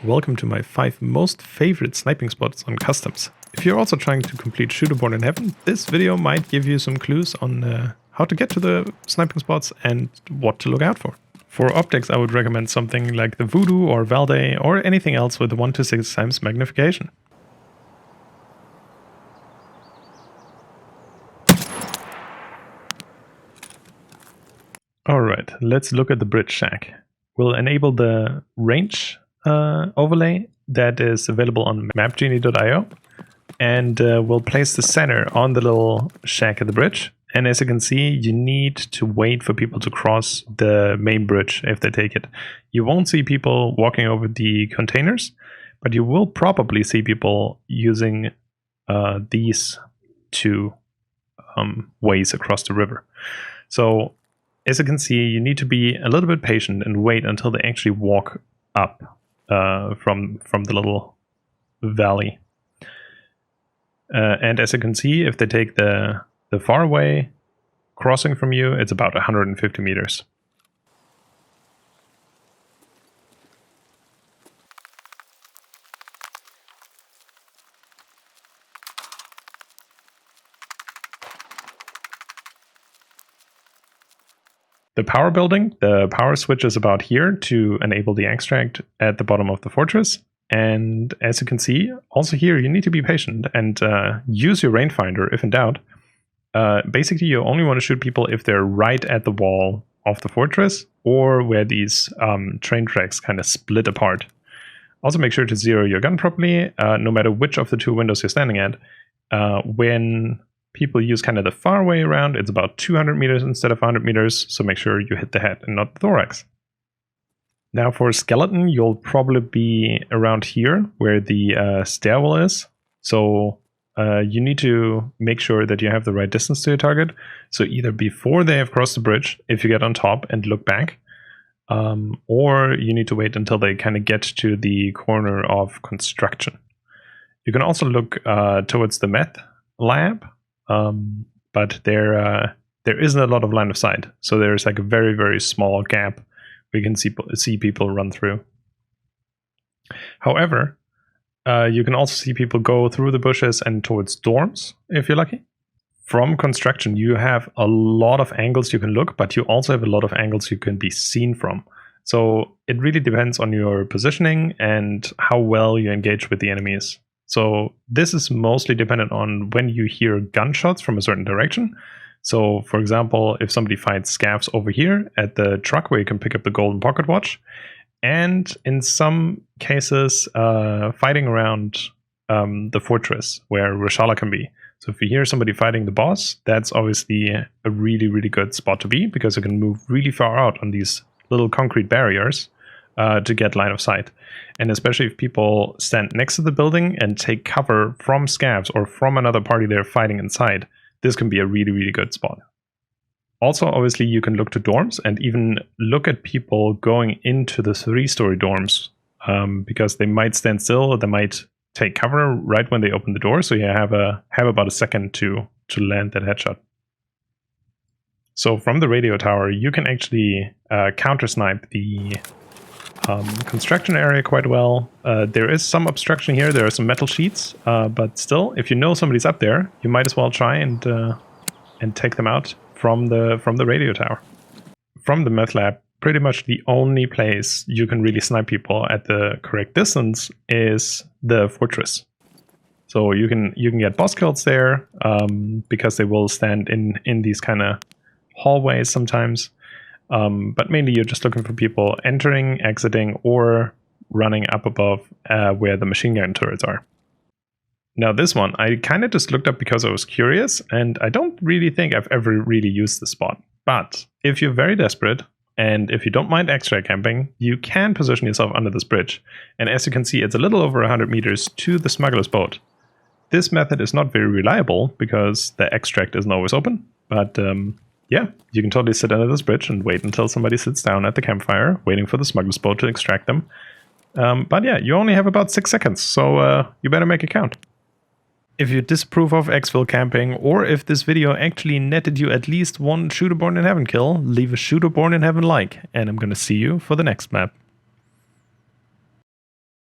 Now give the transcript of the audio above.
welcome to my 5 most favorite sniping spots on customs. If you're also trying to complete Shooter Born in Heaven, this video might give you some clues on how to get to the sniping spots and what to look out for. For optics, I would recommend something like the Voodoo or Valde or anything else with 1 to 6 times magnification. Alright, let's look at the bridge shack. We'll enable the range overlay that is available on mapgenie.io, and we'll place the center on the little shack at the bridge. And as you can see, you need to wait for people to cross the main bridge if they take it. You won't see people walking over the containers, but you will probably see people using these 2 ways across the river. So as you can see, you need to be a little bit patient and wait until they actually walk up from the little valley. And as you can see, if they take the far away crossing from you, it's about 150 meters. The power building, the power switch is about here to enable the extract at the bottom of the fortress. And as you can see, also here, you need to be patient and use your rangefinder if in doubt. Basically, you only want to shoot people if they're right at the wall of the fortress or where these train tracks kind of split apart. Also make sure to zero your gun properly, no matter which of the 2 windows you're standing at. When people use kind of the far way around, it's about 200 meters instead of 100 meters, so make sure you hit the head and not the thorax. Now for skeleton, you'll probably be around here where the stairwell is. So you need to make sure that you have the right distance to your target. So either before they have crossed the bridge, if you get on top and look back, or you need to wait until they kind of get to the corner of construction. You can also look towards the Mmeth lab, but there isn't a lot of line of sight. So there's like a very, very small gap we can see people run through. However, you can also see people go through the bushes and towards dorms, if you're lucky. From construction, you have a lot of angles you can look, but you also have a lot of angles you can be seen from. So it really depends on your positioning and how well you engage with the enemies. So this is mostly dependent on when you hear gunshots from a certain direction. So for example, if somebody fights scavs over here at the truck where you can pick up the golden pocket watch, and in some cases fighting around the fortress where Reshala can be. So if you hear somebody fighting the boss, that's obviously a really, really good spot to be, because you can move really far out on these little concrete barriers to get line of sight. And especially if people stand next to the building and take cover from scavs or from another party they're fighting inside, this can be a really, really good spot. Also, obviously, you can look to dorms and even look at people going into the 3-story dorms, because they might stand still or they might take cover right when they open the door. So you have about a second to land that headshot. So from the radio tower, you can actually counter snipe the construction area quite well. There is some obstruction here. There are some metal sheets, but still, if you know somebody's up there, you might as well try and take them out from the radio tower. From the Mmeth lab, pretty much the only place you can really snipe people at the correct distance is the fortress. So you can get boss kills there, because they will stand in these kind of hallways sometimes. But mainly you're just looking for people entering, exiting, or running up above where the machine gun turrets are. Now this one, I kind of just looked up because I was curious, and I don't really think I've ever really used this spot. But if you're very desperate, and if you don't mind extract camping, you can position yourself under this bridge. And as you can see, it's a little over 100 meters to the smuggler's boat. This method is not very reliable because the extract isn't always open, but yeah, you can totally sit under this bridge and wait until somebody sits down at the campfire, waiting for the smuggler's boat to extract them. But yeah, you only have about 6 seconds, so you better make it count. If you disapprove of exfil camping, or if this video actually netted you at least 1 Shooter Born in Heaven kill, leave a Shooter Born in Heaven like, and I'm gonna see you for the next map.